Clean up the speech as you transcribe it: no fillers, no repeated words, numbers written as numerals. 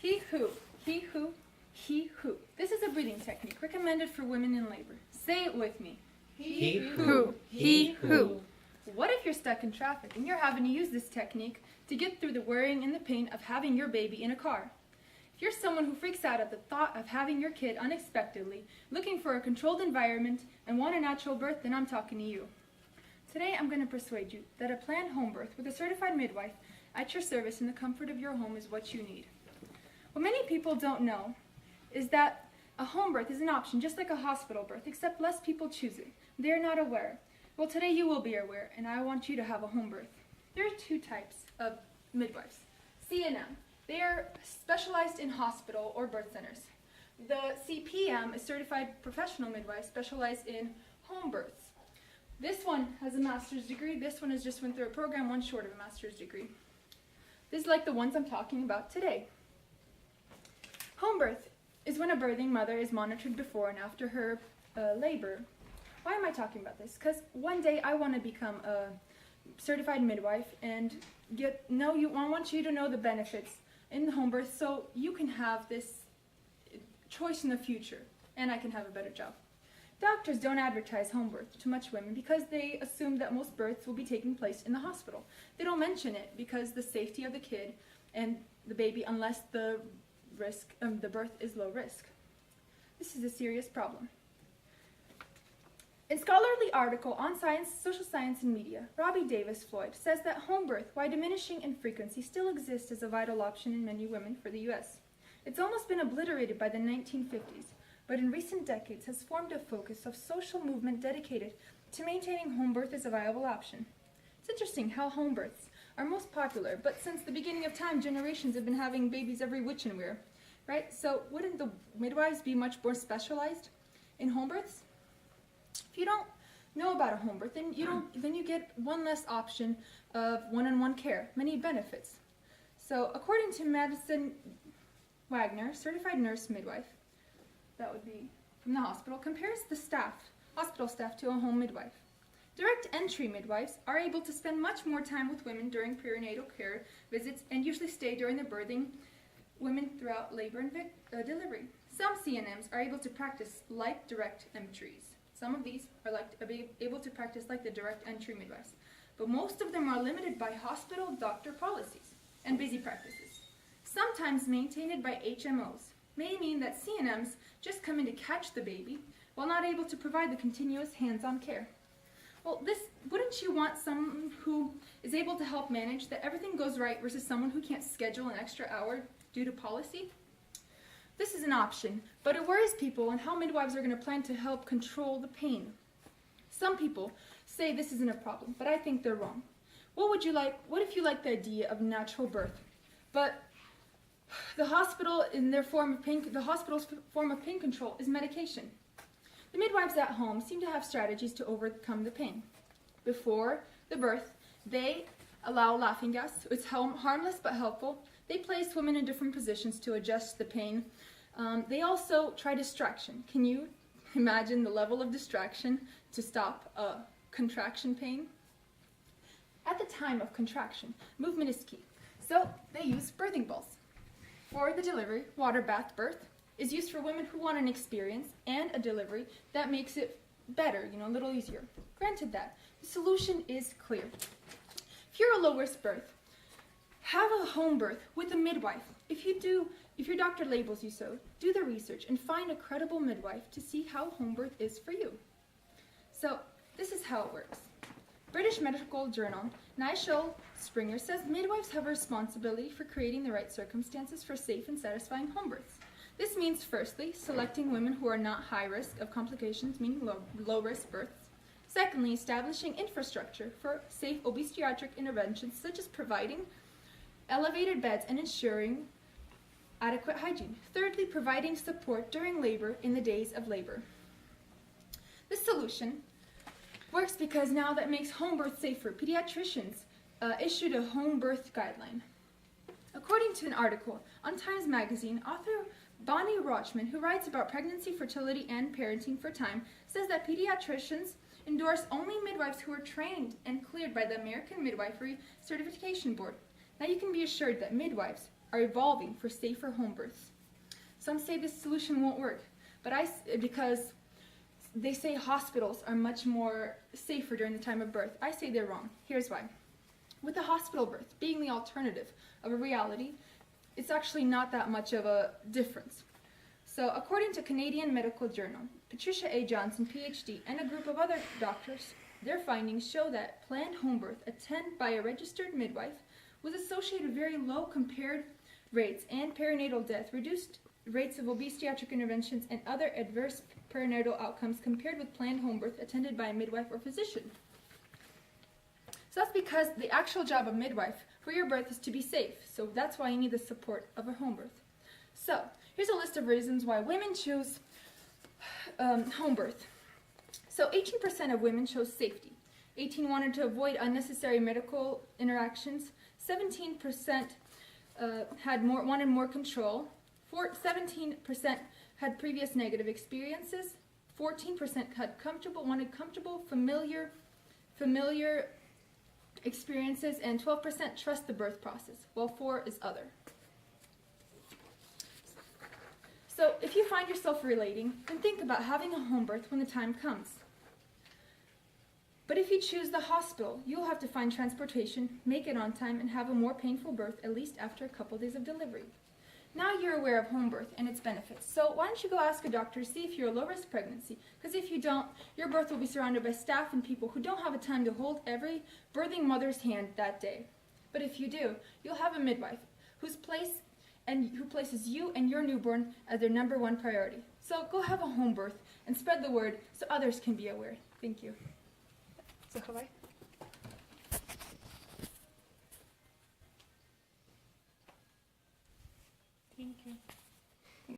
He who, he who, he who. This is a breathing technique recommended for women in labor. Say it with me. He who, he who. What if you're stuck in traffic and you're having to use this technique to get through the worrying and the pain of having your baby in a car? If you're someone who freaks out at the thought of having your kid unexpectedly, looking for a controlled environment, and want a natural birth, then I'm talking to you. Today I'm going to persuade you that a planned home birth with a certified midwife at your service in the comfort of your home is what you need. What many people don't know is that a home birth is an option just like a hospital birth, except less people choose it. They are not aware. Well, today you will be aware, and I want you to have a home birth. There are two types of midwives. CNM. They are specialized in hospital or birth centers. The CPM is certified professional midwife specialized in home births. This one has a master's degree. This one has just went through a program, one short of a master's degree. This is like the ones I'm talking about today. Home birth is when a birthing mother is monitored before and after her labor. Why am I talking about this? Because one day I want to become a certified midwife and I want you to know the benefits in the home birth so you can have this choice in the future and I can have a better job. Doctors don't advertise home birth to much women because they assume that most births will be taking place in the hospital. They don't mention it because the safety of the kid and the baby, unless the birth is low risk. This is a serious problem. In scholarly article on Science, Social Science and Media, Robbie Davis Floyd says that home birth, while diminishing in frequency, still exists as a vital option in many women for the U.S. It's almost been obliterated by the 1950s, but in recent decades has formed a focus of social movement dedicated to maintaining home birth as a viable option. It's interesting how home births are most popular, but since the beginning of time, generations have been having babies every which and where, right? So wouldn't the midwives be much more specialized in home births? If you don't know about a home birth, then you get one less option of one-on-one care, many benefits. So according to Madison Wagner, certified nurse midwife, that would be from the hospital, compares the hospital staff to a home midwife. Direct entry midwives are able to spend much more time with women during perinatal care visits and usually stay during the birthing women throughout labor and delivery. Some CNMs are able to practice like direct entries. Some of these are able to practice like the direct entry midwives, but most of them are limited by hospital doctor policies and busy practices, sometimes maintained by HMOs. May mean that CNMs just come in to catch the baby while not able to provide the continuous hands-on care. Well, wouldn't you want someone who is able to help manage that everything goes right versus someone who can't schedule an extra hour due to policy? This is an option, but it worries people on how midwives are going to plan to help control the pain. Some people say this isn't a problem, but I think they're wrong. What if you like the idea of natural birth, but the hospital's form of pain control is medication? The midwives at home seem to have strategies to overcome the pain. Before the birth, they allow laughing gas. It's harmless but helpful. They place women in different positions to adjust the pain. They also try distraction. Can you imagine the level of distraction to stop a contraction pain? At the time of contraction, movement is key. So they use birthing balls. For the delivery, water bath birth is used for women who want an experience and a delivery that makes it better, a little easier. Granted that, the solution is clear. If you're a low-risk birth, have a home birth with a midwife. If your doctor labels you so, do the research and find a credible midwife to see how home birth is for you. So this is how it works. British Medical Journal, Nigel Springer says midwives have a responsibility for creating the right circumstances for safe and satisfying home births. This means, firstly, selecting women who are not high risk of complications, meaning low-risk births. Secondly, establishing infrastructure for safe obstetric interventions, such as providing elevated beds and ensuring adequate hygiene. Thirdly, providing support during labor in the days of labor. This solution works because now that makes home birth safer. Pediatricians issued a home birth guideline. According to an article on Times Magazine, author Bonnie Rochman, who writes about pregnancy, fertility, and parenting for Time, says that pediatricians endorse only midwives who are trained and cleared by the American Midwifery Certification Board. Now you can be assured that midwives are evolving for safer home births. Some say this solution won't work, but because they say hospitals are much more safer during the time of birth. I say they're wrong. Here's why. With a hospital birth being the alternative of a reality, it's actually not that much of a difference. So according to Canadian Medical Journal, Patricia A. Johnson, PhD, and a group of other doctors, their findings show that planned home birth attended by a registered midwife was associated with very low compared rates and perinatal death, reduced rates of obstetric interventions, and other adverse perinatal outcomes compared with planned home birth attended by a midwife or physician. So that's because the actual job of midwife for your birth is to be safe. So that's why you need the support of a home birth. So here's a list of reasons why women choose home birth. So 18% of women chose safety. 18% wanted to avoid unnecessary medical interactions. 17% wanted more control. 17% had previous negative experiences. 14% wanted comfortable, familiar experiences, and 12% trust the birth process, while 4% is other. So if you find yourself relating, then think about having a home birth when the time comes. But if you choose the hospital, you'll have to find transportation, make it on time, and have a more painful birth, at least after a couple days of delivery. Now you're aware of home birth and its benefits, so why don't you go ask a doctor to see if you're a low-risk pregnancy, because if you don't, your birth will be surrounded by staff and people who don't have the time to hold every birthing mother's hand that day. But if you do, you'll have a midwife who places you and your newborn as their #1 priority. So go have a home birth and spread the word so others can be aware. Thank you. So Hawaii. Thank you.